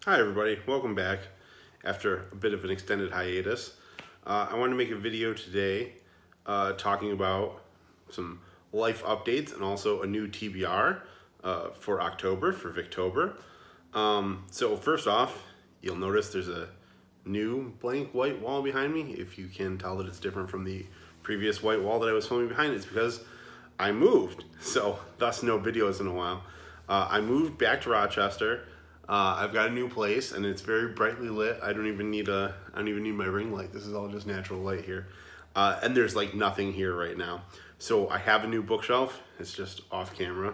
Hi everybody, welcome back after a bit of an extended hiatus. I wanted to make a video today talking about some life updates and also a new TBR for October, for Victober. So first off, you'll notice there's a new blank white wall behind me. If you can tell that it's different from the previous white wall that I was filming behind, it's because I moved. So thus no videos in a while. I moved back to Rochester. I've got a new place and it's very brightly lit. I don't even need my ring light. This is all just natural light here. And there's like nothing here right now. So I have a new bookshelf. It's just off camera.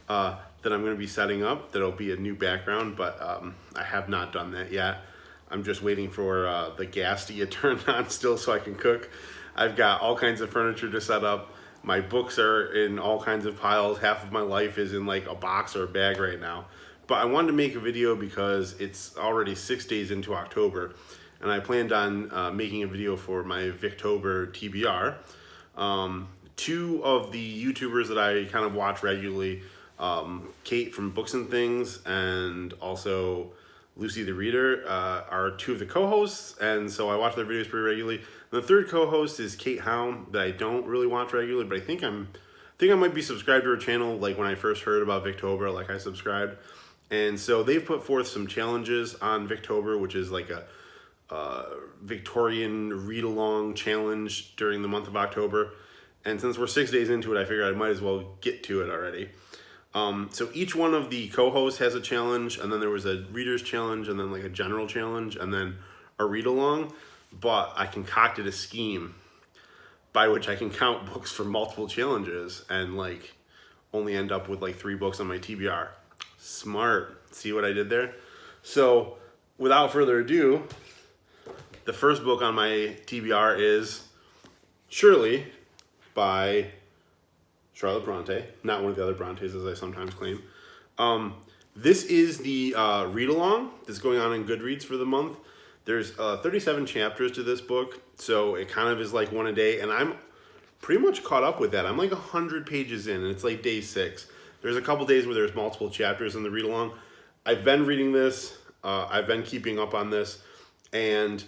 That I'm going to be setting up. That'll be a new background, but I have not done that yet. I'm just waiting for the gas to get turned on still so I can cook. I've got all kinds of furniture to set up. My books are in all kinds of piles. Half of my life is in like a box or a bag right now. But I wanted to make a video because it's already 6 days into October, and I planned on making a video for my Victober TBR. Two of the YouTubers that I kind of watch regularly, Kate from Books and Things and also Lucy the Reader, are two of the co-hosts, and so I watch their videos pretty regularly. And the third co-host is Kate Howe, that I don't really watch regularly, but I think I might be subscribed to her channel. Like when I first heard about Victober, like I subscribed. And so they've put forth some challenges on Victober, which is like a Victorian read-along challenge during the month of October. And since we're 6 days into it, I figured I might as well get to it already. So each one of the co-hosts has a challenge, and then there was a reader's challenge, and then like a general challenge, and then a read-along. But I concocted a scheme by which I can count books for multiple challenges and like only end up with like 3 books on my TBR. Smart. See what I did there? So, without further ado, the first book on my TBR is Shirley by Charlotte Bronte, not one of the other Brontes as I sometimes claim. This is the read-along that's going on in Goodreads for the month. There's 37 chapters to this book, so it kind of is like one a day, and I'm pretty much caught up with that. I'm like 100 pages in, and it's like day 6. There's a couple days where there's multiple chapters in the read-along. I've been reading this. I've been keeping up on this. And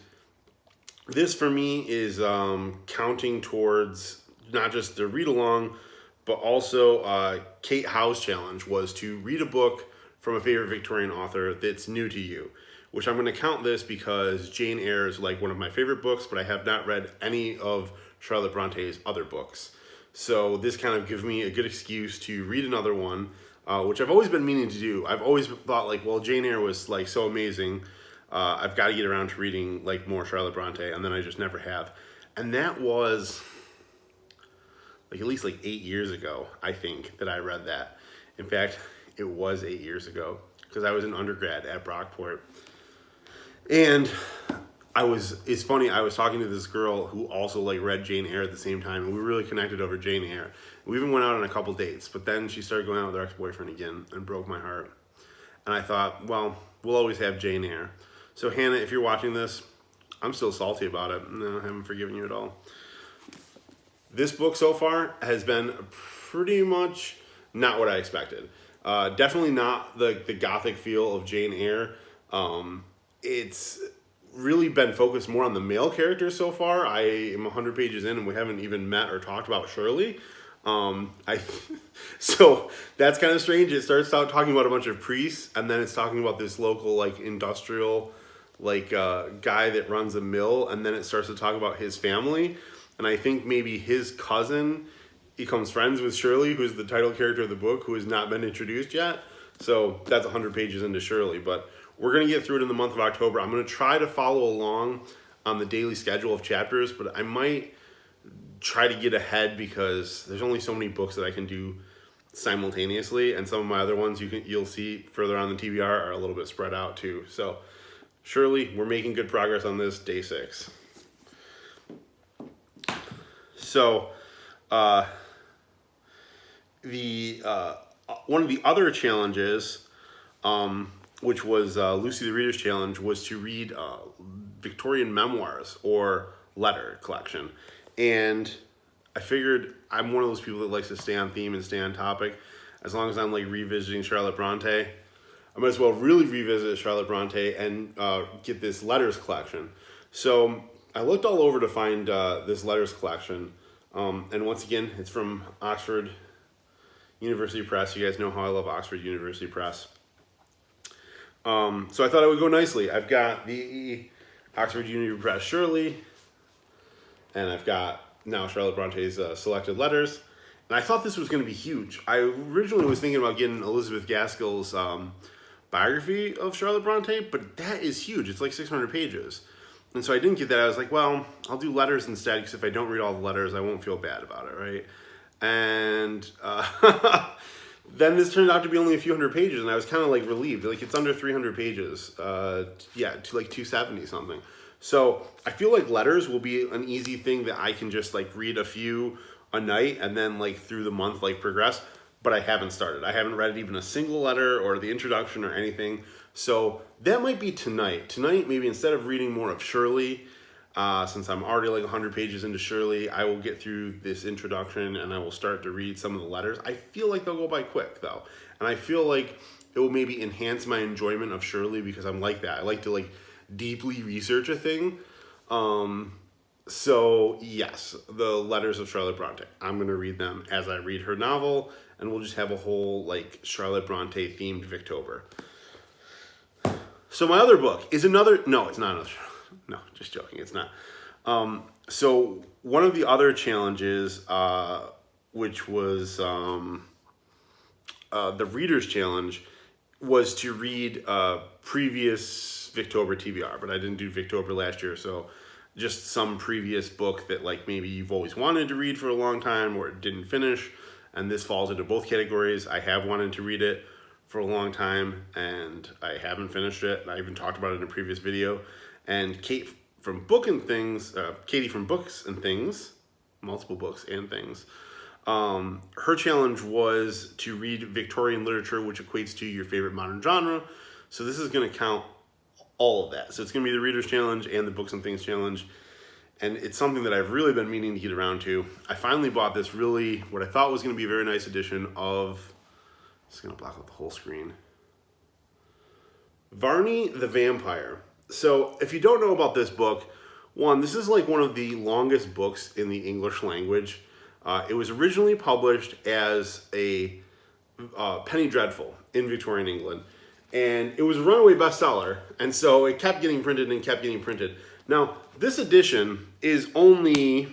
this, for me, is counting towards not just the read-along, but also Kate Howe's challenge was to read a book from a favorite Victorian author that's new to you, which I'm going to count this because Jane Eyre is like one of my favorite books, but I have not read any of Charlotte Bronte's other books. So this kind of gives me a good excuse to read another one, which I've always been meaning to do. I've always thought like, well, Jane Eyre was like so amazing. I've got to get around to reading like more Charlotte Bronte, and then I just never have. And that was like at least like 8 years ago, I think, that I read that. In fact, it was 8 years ago because I was an undergrad at Brockport. And it's funny, I was talking to this girl who also like read Jane Eyre at the same time, and we were really connected over Jane Eyre. We even went out on a couple dates, but then she started going out with her ex-boyfriend again and broke my heart. And I thought, well, we'll always have Jane Eyre. So Hannah, if you're watching this, I'm still salty about it. No, I haven't forgiven you at all. This book so far has been pretty much not what I expected. Definitely not the gothic feel of Jane Eyre. It's really been focused more on the male characters so far. I am 100 pages in and we haven't even met or talked about Shirley. So that's kind of strange. It starts out talking about a bunch of priests, and then it's talking about this local like industrial like guy that runs a mill, and then it starts to talk about his family, and I think maybe his cousin becomes friends with Shirley, who's the title character of the book, who has not been introduced yet. So that's 100 pages into Shirley, but we're going to get through it in the month of October. I'm going to try to follow along on the daily schedule of chapters, but I might try to get ahead because there's only so many books that I can do simultaneously, and some of my other ones you'll see further on the TBR are a little bit spread out too. So surely we're making good progress on this, day 6. So the one of the other challenges, which was Lucy the Reader's challenge, was to read Victorian memoirs or letter collection. And I figured I'm one of those people that likes to stay on theme and stay on topic. As long as I'm like revisiting Charlotte Bronte, I'm I might as well really revisit Charlotte Bronte and get this letters collection. So I looked all over to find this letters collection. And once again, it's from Oxford University Press. You guys know how I love Oxford University Press. So I thought it would go nicely. I've got the Oxford University Press Shirley, and I've got now Charlotte Bronte's Selected Letters. And I thought this was going to be huge. I originally was thinking about getting Elizabeth Gaskell's biography of Charlotte Bronte, but that is huge. It's like 600 pages. And so I didn't get that. I was like, well, I'll do letters instead, because if I don't read all the letters, I won't feel bad about it, right? And then this turned out to be only a few hundred pages, and I was kind of like relieved. Like, it's under 300 pages. Yeah, to like 270 something. So I feel like letters will be an easy thing that I can just like read a few a night and then like through the month like progress. But I haven't started. I haven't read even a single letter or the introduction or anything. So that might be tonight. Tonight, maybe instead of reading more of Shirley, since I'm already like 100 pages into Shirley, I will get through this introduction and I will start to read some of the letters. I feel like they'll go by quick though. And I feel like it will maybe enhance my enjoyment of Shirley, because I'm like that. I like to like deeply research a thing. So yes, the letters of Charlotte Bronte. I'm going to read them as I read her novel, and we'll just have a whole like Charlotte Bronte themed Victober. So my other book is another, no, it's not another, no, just joking, it's not. So one of the other challenges, which was the Reader's Challenge, was to read previous Victober TBR, but I didn't do Victober last year, so just some previous book that like maybe you've always wanted to read for a long time or it didn't finish, and this falls into both categories. I have wanted to read it for a long time and I haven't finished it. I even talked about it in a previous video. And Katie from Books and Things, multiple books and things, her challenge was to read Victorian literature, which equates to your favorite modern genre. So this is going to count all of that. So it's going to be the Reader's Challenge and the Books and Things Challenge. And it's something that I've really been meaning to get around to. I finally bought this really, what I thought was going to be a very nice edition of, it's going to block out the whole screen, Varney the Vampire. So if you don't know about this book, one, this is like one of the longest books in the English language. It was originally published as a penny dreadful in Victorian England. And it was a runaway bestseller, and so it kept getting printed and kept getting printed. Now, this edition is only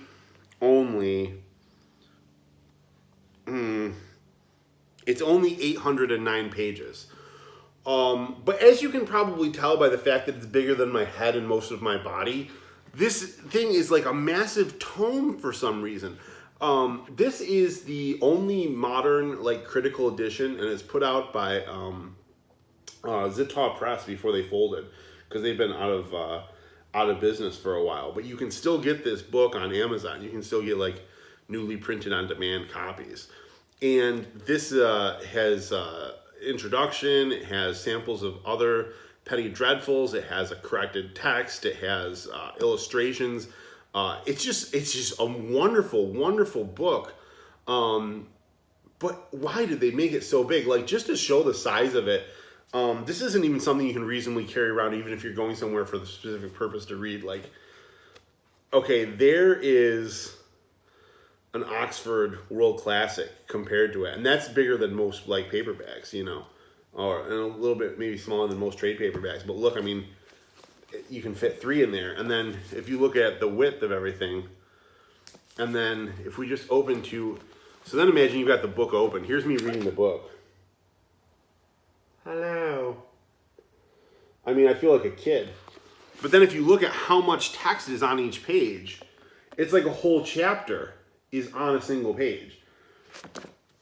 it's only 809 pages. But as you can probably tell by the fact that it's bigger than my head and most of my body, this thing is like a massive tome for some reason. This is the only modern like critical edition, and it's put out by Zitlaw Press before they folded, because they've been out of business for a while. But you can still get this book on Amazon. You can still get like newly printed on demand copies. And this has introduction. It has samples of other penny dreadfuls. It has a corrected text. It has illustrations. It's just a wonderful, wonderful book. But why did they make it so big? Like, just to show the size of it. This isn't even something you can reasonably carry around, even if you're going somewhere for the specific purpose to read. Like, okay, there is an Oxford World Classic compared to it, and that's bigger than most like paperbacks, you know, or and a little bit maybe smaller than most trade paperbacks. But look, I mean, you can fit 3 in there, and then if you look at the width of everything, and then if we just open to, so then imagine you've got the book open. Here's me reading the book. Hello. I mean, I feel like a kid. But then if you look at how much text is on each page, it's like a whole chapter is on a single page.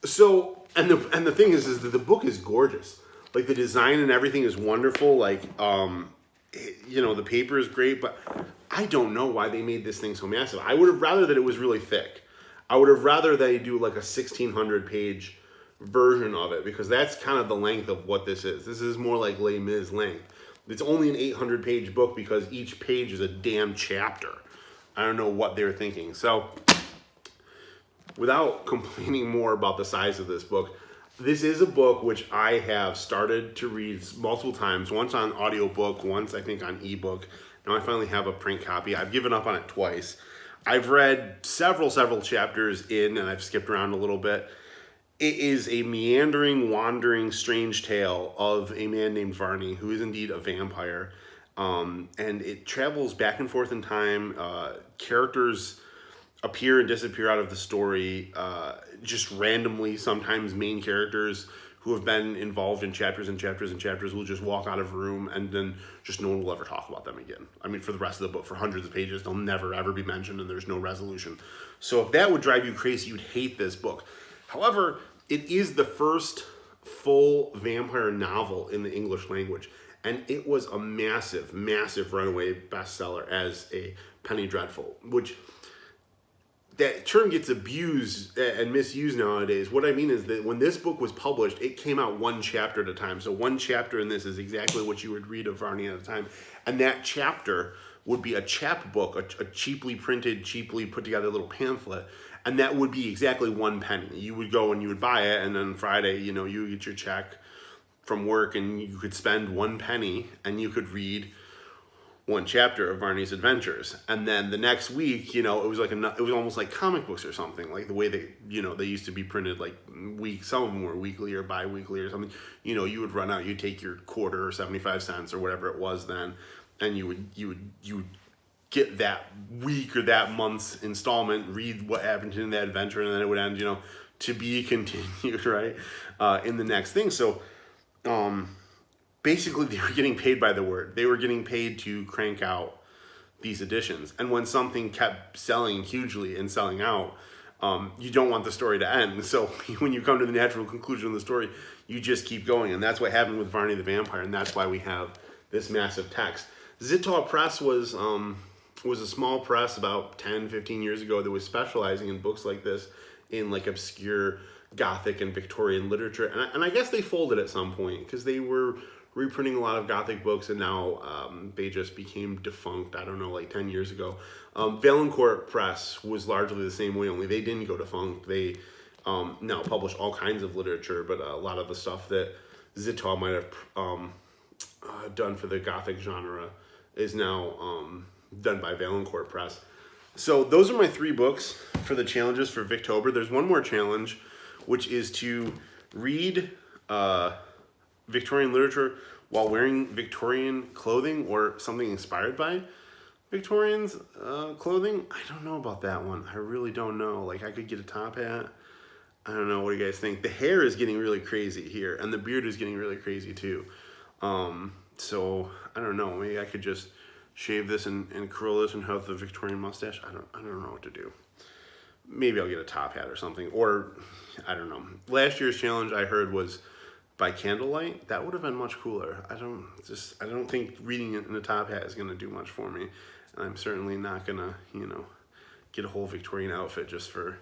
So, and the thing is that the book is gorgeous. Like, the design and everything is wonderful. Like, you know, the paper is great, but I don't know why they made this thing so massive. I would have rather that it was really thick. I would have rather they do like a 1,600 page version of it, because that's kind of the length of what this is. This is more like Les Mis length. It's only an 800 page book because each page is a damn chapter. I don't know what they're thinking. So without complaining more about the size of this book, This is a book which I have started to read multiple times, once on audiobook, once I think on ebook. Now I finally have a print copy. I've given up on it twice. I've read several chapters in, and I've skipped around a little bit. It is a meandering, wandering, strange tale of a man named Varney, who is indeed a vampire. And it travels back and forth in time. Characters appear and disappear out of the story just randomly. Sometimes main characters who have been involved in chapters and chapters and chapters will just walk out of a room, and then just no one will ever talk about them again. I mean, for the rest of the book, for hundreds of pages, they'll never ever be mentioned, and there's no resolution. So if that would drive you crazy, you'd hate this book. However, it is the first full vampire novel in the English language, and it was a massive runaway bestseller as a penny dreadful, which that term gets abused and misused nowadays. What I mean is that when this book was published, it came out one chapter at a time. So one chapter in this is exactly what you would read of Varney at a time. And that chapter would be a chapbook, a cheaply printed, cheaply put together little pamphlet. And that would be exactly 1 penny. You would go and you would buy it, and then Friday, you would get your check from work, and you could spend 1 penny, and you could read one chapter of Varney's adventures. And then the next week, it was almost like comic books or something, like the way they used to be printed, like some of them were weekly or bi-weekly or something. You would run out, you'd take your quarter or 75 cents or whatever it was then, and you would get that week or that month's installment, read what happened in that adventure, and then it would end, to be continued, right, in the next thing. So, basically, they were getting paid by the word. They were getting paid to crank out these editions. And when something kept selling hugely and selling out, you don't want the story to end. So when you come to the natural conclusion of the story, you just keep going. And that's what happened with Varney the Vampire, and that's why we have this massive text. Zittau Press was a small press about 10, 15 years ago that was specializing in books like this, in like obscure Gothic and Victorian literature. And I guess they folded at some point because they were reprinting a lot of Gothic books, and now they just became defunct, I don't know, like 10 years ago. Valancourt Press was largely the same way, only they didn't go defunct. They now publish all kinds of literature, but a lot of the stuff that Zittau might have done for the Gothic genre is now done by Valancourt Press. So those are my 3 books for the challenges for Victober. There's one more challenge, which is to read Victorian literature while wearing Victorian clothing or something inspired by Victorians clothing. I don't know about that one. I really don't know. Like, I could get a top hat. I don't know. What do you guys think? The hair is getting really crazy here, and the beard is getting really crazy too. So I don't know. Maybe I could just shave this and curl this and have the Victorian mustache. I don't know what to do. Maybe I'll get a top hat or something, or I don't know. Last year's challenge I heard was by candlelight. That would have been much cooler. I don't think reading it in a top hat is going to do much for me. And I'm certainly not going to, get a whole Victorian outfit just to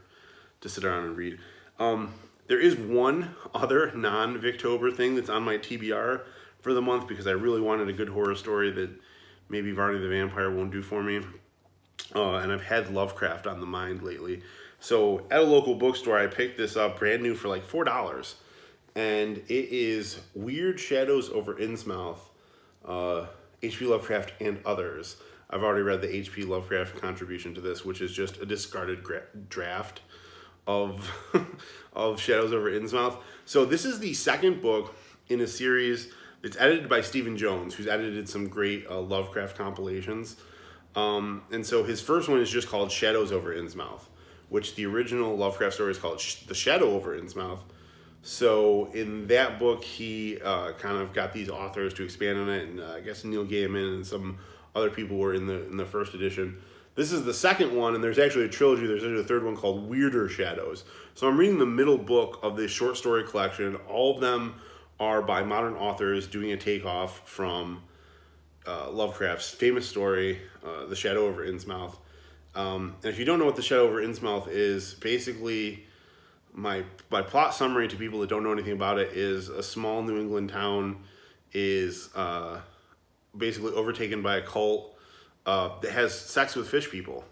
sit around and read. There is one other non-Victober thing that's on my TBR for the month, because I really wanted a good horror story that maybe Varney the Vampire won't do for me. And I've had Lovecraft on the mind lately. So at a local bookstore, I picked this up brand new for like $4. And it is Weird Shadows Over Innsmouth, H.P. Lovecraft and Others. I've already read the H.P. Lovecraft contribution to this, which is just a discarded draft of of Shadows Over Innsmouth. So this is the second book in a series that's edited by Stephen Jones, who's edited some great Lovecraft compilations. And so his first one is just called Shadows Over Innsmouth, which the original Lovecraft story is called The Shadow Over Innsmouth. So in that book, he kind of got these authors to expand on it, and I guess Neil Gaiman and some other people were in the first edition. This is the second one, and there's actually a trilogy. There's actually a third one called Weirder Shadows. So I'm reading the middle book of this short story collection. All of them are by modern authors doing a takeoff from Lovecraft's famous story, The Shadow Over Innsmouth. And if you don't know what The Shadow Over Innsmouth is, basically my plot summary to people that don't know anything about it is a small New England town is basically overtaken by a cult that has sex with fish people.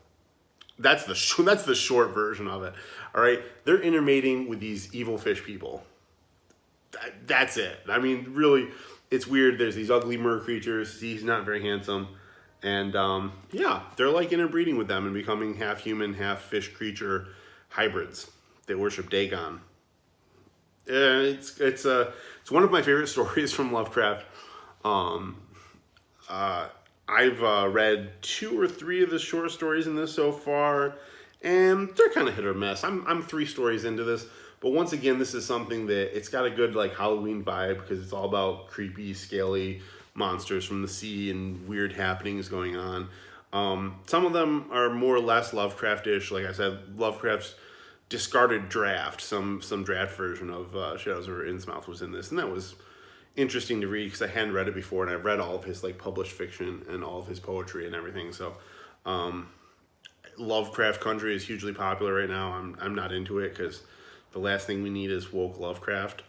That's the short version of it. All right, they're intermating with these evil fish people, that's it. I mean, really, it's weird. There's these ugly mer creatures. He's not very handsome. And yeah, they're like interbreeding with them and becoming half human, half fish creature hybrids. They worship Dagon. It's one of my favorite stories from Lovecraft. I've read 2 or 3 of the short stories in this so far, and they're kind of hit or miss. I'm 3 stories into this, but once again, this is something that it's got a good like Halloween vibe because it's all about creepy, scaly monsters from the sea and weird happenings going on. Some of them are more or less Lovecraft-ish. Like I said, Lovecraft's discarded draft, some draft version of Shadows Over Innsmouth was in this, and that was interesting to read because I hadn't read it before, and I've read all of his like published fiction and all of his poetry and everything. So Lovecraft Country is hugely popular right now. I'm not into it because the last thing we need is woke Lovecraft.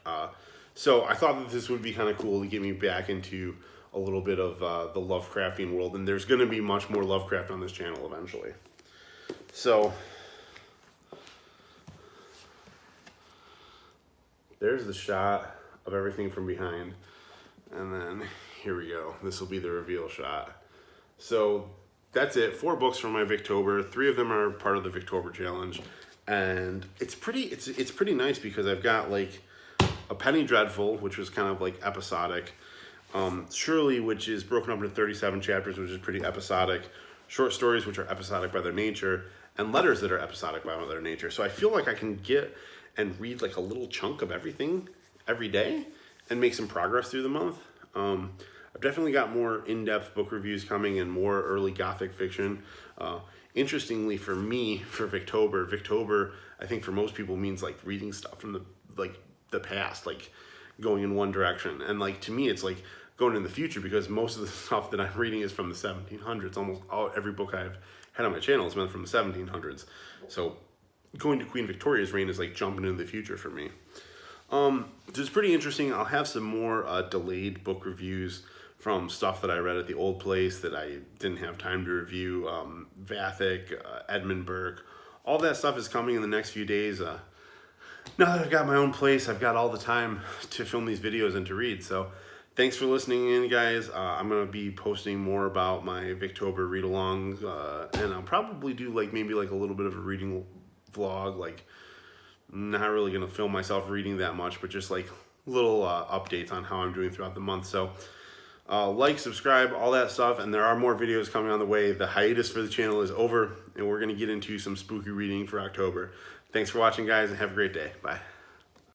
So I thought that this would be kind of cool to get me back into a little bit of the Lovecraftian world, and there's going to be much more Lovecraft on this channel eventually. So there's the shot of everything from behind, and then here we go. This will be the reveal shot. So that's it. 4 books from my Victober. 3 of them are part of the Victober challenge, and it's pretty nice because I've got like a Penny Dreadful, which was kind of like episodic, Shirley, which is broken up into 37 chapters, which is pretty episodic, short stories which are episodic by their nature, and letters that are episodic by their nature. So I feel like I can get and read like a little chunk of everything every day and make some progress through the month. I've definitely got more in-depth book reviews coming and more early Gothic fiction. Interestingly for me, for Victober, I think for most people means like reading stuff from the past, like going in one direction. And like to me, it's like going in the future because most of the stuff that I'm reading is from the 1700s. Every book I've had on my channel has been from the 1700s. So going to Queen Victoria's reign is like jumping into the future for me. So it's pretty interesting. I'll have some more delayed book reviews from stuff that I read at the old place that I didn't have time to review. Vathic, Edmund Burke, all that stuff is coming in the next few days. Now that I've got my own place, I've got all the time to film these videos and to read. So thanks for listening in, guys. I'm going to be posting more about my Victober read-alongs, and I'll probably do like maybe like a little bit of a reading vlog, like not really going to film myself reading that much, but just like little updates on how I'm doing throughout the month. So like, subscribe, all that stuff, and there are more videos coming on the way. The hiatus for the channel is over, and we're going to get into some spooky reading for October. Thanks for watching, guys, and have a great day. Bye.